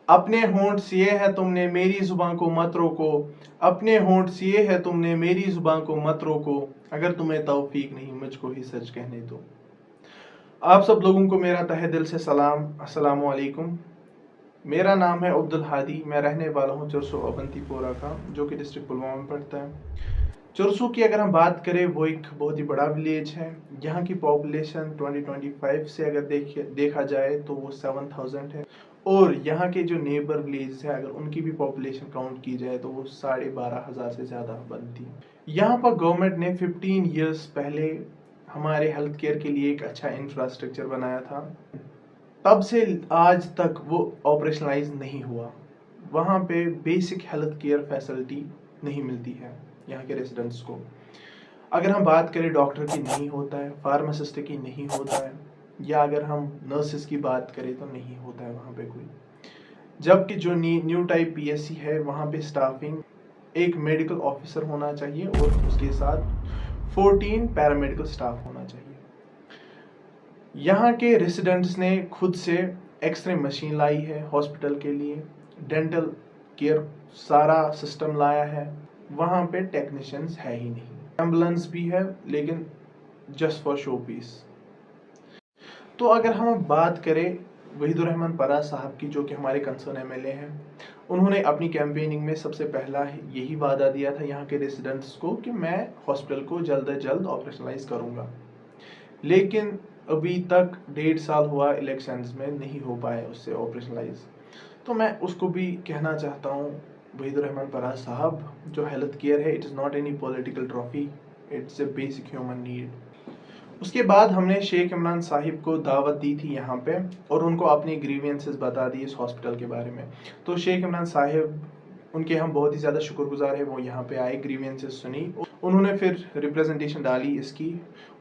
अपने होंठ सिए है तुमने मेरी जुबान को मत रोको, अपने होंठ सिए है तुमने मेरी जुबान को मत रोको, अगर तुम्हें तौफीक नहीं मुझको ही सच कहने दो। आप सब लोगों को मेरा तहे दिल से सलाम, अस्सलामु अलैकुम। मेरा नाम है अब्दुल हादी, मैं रहने वाला हूँ चुरसू अवंतीपोरा का, जो कि डिस्ट्रिक्ट पुलवामा में पड़ता है। चुरसू की अगर हम बात करें, वो एक बहुत ही बड़ा विलेज है। यहाँ की पॉपुलेशन 2025 से अगर देखा जाए तो वो 7000 है। और यहाँ के जो नेबर विलेज है, अगर उनकी भी पॉपुलेशन काउंट की जाए तो वो 12,500 से ज़्यादा बनती है। यहाँ पर गवर्नमेंट ने 15 ईयर्स पहले हमारे हेल्थ केयर के लिए एक अच्छा इंफ्रास्ट्रक्चर बनाया था। तब से आज तक वो ऑपरेशनलाइज नहीं हुआ। वहाँ पे बेसिक हेल्थ केयर फैसिलिटी नहीं मिलती है यहाँ के रेजिडेंट्स को। अगर हम बात करें, डॉक्टर की नहीं होता है, फार्मासिस्ट की नहीं होता है, या अगर हम नर्सेस की बात करें तो नहीं होता है वहाँ पे कोई। जबकि जो न्यू टाइप पीएससी है, वहाँ पे स्टाफिंग एक मेडिकल ऑफिसर होना चाहिए और उसके साथ 14 पैरामेडिकल स्टाफ होना चाहिए। यहाँ के रेसिडेंट्स ने खुद से एक्सरे मशीन लाई है हॉस्पिटल के लिए, डेंटल केयर सारा सिस्टम लाया है। वहाँ पे टेक्नीशियंस है ही नहीं। एम्बुलेंस भी है लेकिन जस्ट फॉर शो पीस। तो अगर हम बात करें वहीदुर रहमान परा साहब की, जो कि हमारे कंसर्न एमएलए हैं, उन्होंने अपनी कैंपेनिंग में सबसे पहला यही वादा दिया था यहाँ के रेसिडेंट्स को कि मैं हॉस्पिटल को जल्द से जल्द ऑपरेशनलाइज करूँगा। लेकिन अभी तक 1.5 साल हुआ, इलेक्शंस में नहीं हो पाए उससे ऑपरेशनलाइज। तो मैं उसको भी कहना चाहता हूँ, वहीदुर रहमान परा साहब, जो हेल्थ केयर है it is not any political trophy, it's a basic human need. उसके बाद हमने शेख इमरान साहिब को दावत दी थी यहाँ पे, और उनको अपनी ग्रीवियंसेस बता दी इस हॉस्पिटल के बारे में। तो शेख इमरान साहिब, उनके हम बहुत ही ज़्यादा शुक्रगुजार है, वो यहाँ पे आए, ग्रीवियंसेस सुनी, उन्होंने फिर रिप्रेजेंटेशन डाली इसकी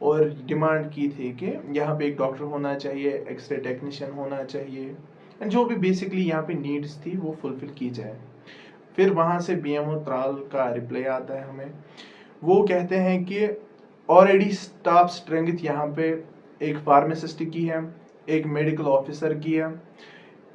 और डिमांड की थी कि यहाँ पे एक डॉक्टर होना चाहिए, एक्सरे टेक्नीशियन होना चाहिए, एंड जो भी बेसिकली यहाँ पे नीड्स थी वो फुलफिल की जाए। फिर वहाँ से बीएमओ त्राल का रिप्लाई आता है हमें। वो कहते हैं कि ऑलरेडी स्टाफ स्ट्रेंथ यहाँ पे एक फार्मासिस्ट की है, एक मेडिकल ऑफिसर की है,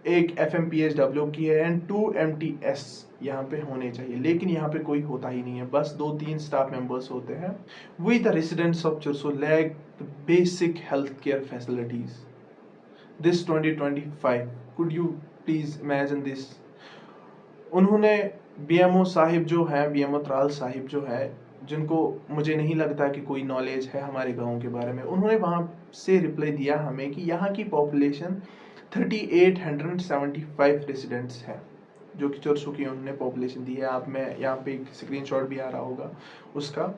एक एफएमपीएचडब्ल्यू की है, एंड 2 एमटीएस यहाँ पे होने चाहिए। लेकिन यहाँ पे कोई होता ही नहीं है, बस 2-3 स्टाफ मेंबर्स होते हैं। We the residents of Chursu lack the basic health care facilities this 2025। Could you please imagine this. उन्होंने बीएमओ साहिब जो है, बीएमओ त्राल साहिब जो है, जिनको मुझे नहीं लगता कि कोई नॉलेज है हमारे गांव के बारे में, उन्होंने वहाँ से रिप्लाई दिया हमें कि यहाँ की पॉपुलेशन 3875 रेसिडेंट्स है, जो कि चुरसू की उन्होंने पॉपुलेशन दी है। आप में यहाँ पे एक स्क्रीनशॉट भी आ रहा होगा उसका।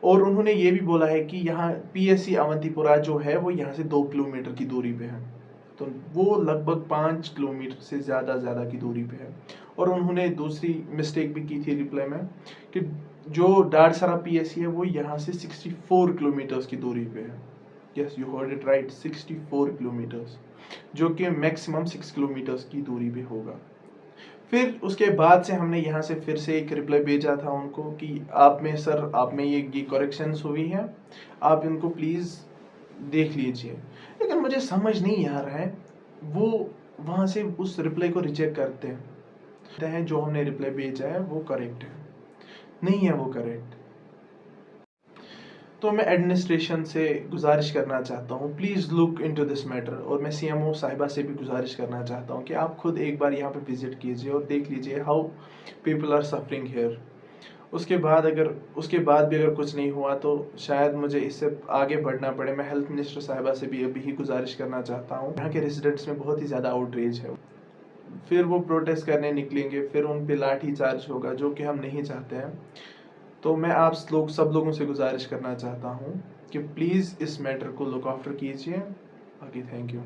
और उन्होंने ये भी बोला है कि यहाँ पीएससी अवंतीपुरा जो है वो यहाँ से 2 किलोमीटर की दूरी पे है, तो वो लगभग 5 किलोमीटर से ज़्यादा की दूरी पे है। और उन्होंने दूसरी मिस्टेक भी की थी रिप्लाई में कि जो डाडसरा पीएससी है वो यहाँ से 64 किलोमीटर्स की दूरी पे है। Yes, you heard it right, 64 kilometres, जो कि मैक्सिमम 6 किलोमीटर्स की दूरी पे होगा। फिर उसके बाद से हमने यहाँ से फिर से एक रिप्लाई भेजा था उनको कि आप में सर, आप में ये करेक्शंस हुई हैं, आप इनको प्लीज़ देख लीजिए। लेकिन मुझे समझ नहीं आ रहा है, वो वहाँ से उस रिप्लाई को रिजेक्ट करते हैं। जो हमने रिप्लाई भेजा है वो करेक्ट है, नहीं है वो करेक्ट। तो मैं एडमिनिस्ट्रेशन से गुजारिश करना चाहता हूँ, please look into this matter. और मैं सीएमओ साहिबा से भी गुजारिश करना चाहता हूँ कि आप खुद एक बार यहाँ पे विजिट कीजिए और देख लीजिए how people are suffering here. उसके बाद भी अगर कुछ नहीं हुआ तो शायद मुझे इससे आगे बढ़ना पड़े। मैं हेल्थ मिनिस्टर साहिबा से भी अभी ही गुजारिश करना चाहता हूँ। यहाँ के रेजिडेंट्स में बहुत ही ज़्यादा आउटरीच है, फिर वो प्रोटेस्ट करने निकलेंगे, फिर उन पे लाठी चार्ज होगा, जो कि हम नहीं चाहते हैं। तो मैं आप सब लोगों से गुजारिश करना चाहता हूँ कि प्लीज़ इस मैटर को लुक आफ्टर कीजिए। बाकी थैंक यू।